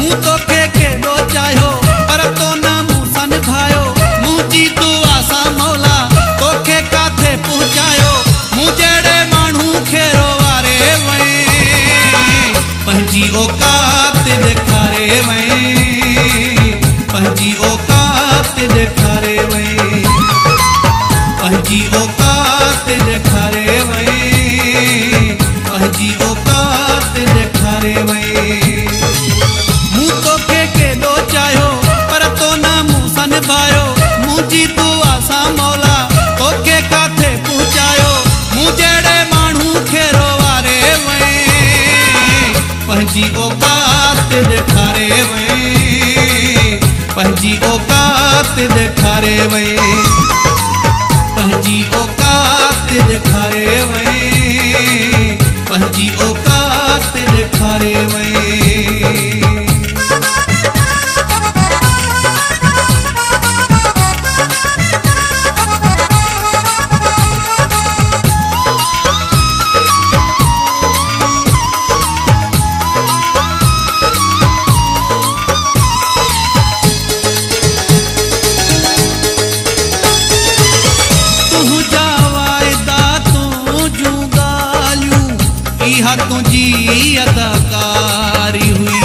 मूं तोखे केॾो चाहियो पर तो न मूंसां निभायो। मुंहिंजी दुआ सां मौला तोखे काथे पहुचायो। मूं जहिड़े माण्हू खे रोवारे वएं पंहिंजी औकात ॾेखारे वएं। पंहिंजी औकात ॾेखारे वएं। पंहिंजी औकात ॾेखारे वएं। पंहिंजी औकात ॾेखारे वएं। मूं तोखे केॾो चाहियो पर तो न मूंसां निभायो। मुंहिंजी दुआ सां मौला तोखे काथे पहुचायो। मूं जहिड़े माण्हू खे रोवारे वएं पंहिंजी औकात ॾेखारे वएं। पंहिंजी औकात ॾेखारे वएं। पंहिंजी औकात ॾेखारे वएं। पंहिंजी औकात ॾेखारे वएं। इहा तुंहिंजी अदाकारी हुई।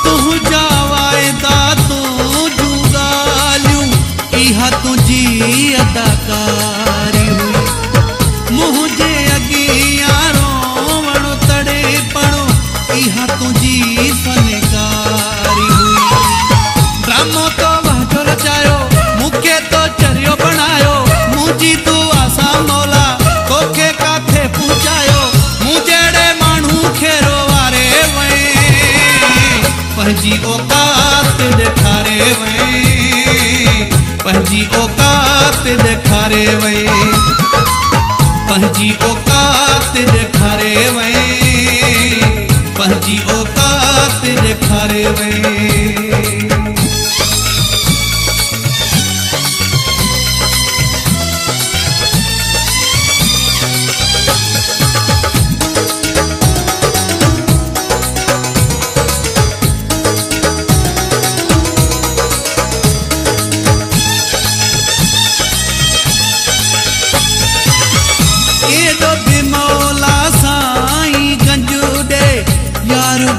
तुंहिंजा वाइदा तुंहिंजूं ॻाल्हियूं इहा तुंहिंजी अदाकारी हुई। मुंहिंजे अॻियां रोवणो तड़ेपणो इहा तुंहिंजी फनकारी हुई। ड्रामो तो वाजो रचायो मूंखे तो चरियो बणायो। मुंहिंजी दुआ सां मौला तोखे काथे पहुचायो। मूं जहिड़े माण्हू खे रोवारे वएं पंहिंजी औकात ॾेखारे वएं। पंहिंजी औकात ॾेखारे वएं। पंहिंजी औकात ॾेखारे वएं। पंहिंजी औकात ॾेखारे वएं।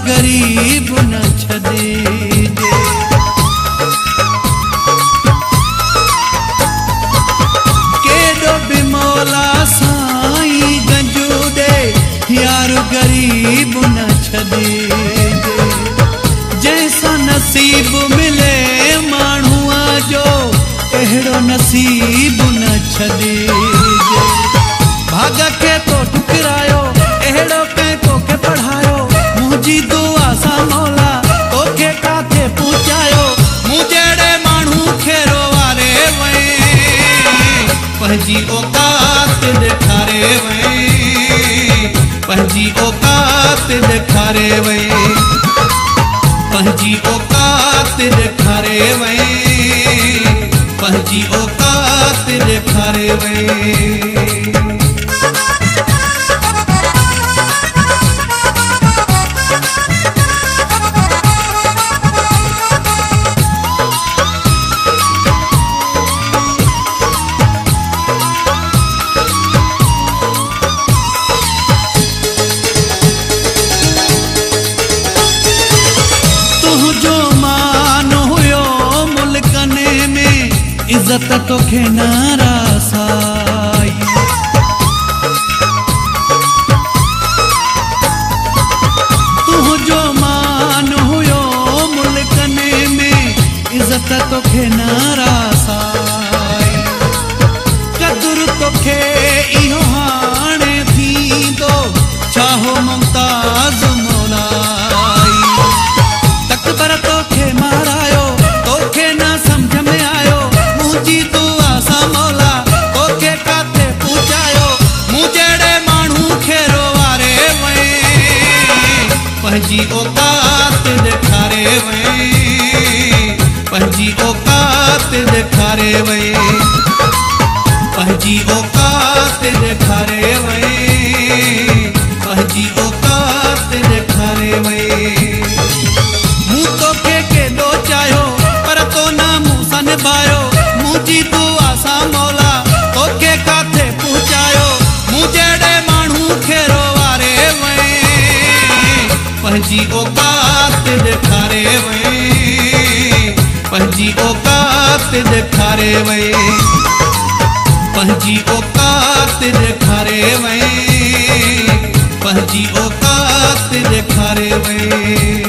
गरीब न छॾे केॾो बि मौला साईं गंजू ॾे यार गरीब न छॾे। जंहिंसां नसीब मिले माण्हूअ जो अहिड़ो नसीब न छॾे। भाग खे तो ठुकरायो अहिड़ो कंहिं तोखे पढ़ायो। मुंहिंजी दुआ सां मौला तोखे काथे पहुचायो। मूं जहिड़े माण्हू खे रोवारे वएं पंहिंजी औकात ॾेखारे वएं। पंहिंजी औकात ॾेखारे वएं। पंहिंजी औकात ॾेखारे वएं। पंहिंजी औकात ॾेखारे वएं। इज़त तोखे नारासाई। तुंहिंजो मान हुयो मुल्कनि में इज़त तोखे नारासाई। कदुर तोखे इहो हाणे थींदो चाहो मुमताज़ मौलाई। तकबर तोखे मारायो तोखे न सम्झ में आयो। मुंहिंजी दुआ सां मौला पायो मुंहिंजी दुआ सां मौला तोखे काथे पहुचायो मूं जहिड़े माण्हू खे रोवारे वएं पंहिंजी औकात ॾेखारे वएं पंहिंजी औकात ॾेखारे वएं पंहिंजी औकात ॾेखारे वएं पंहिंजी औकात ॾेखारे वएं।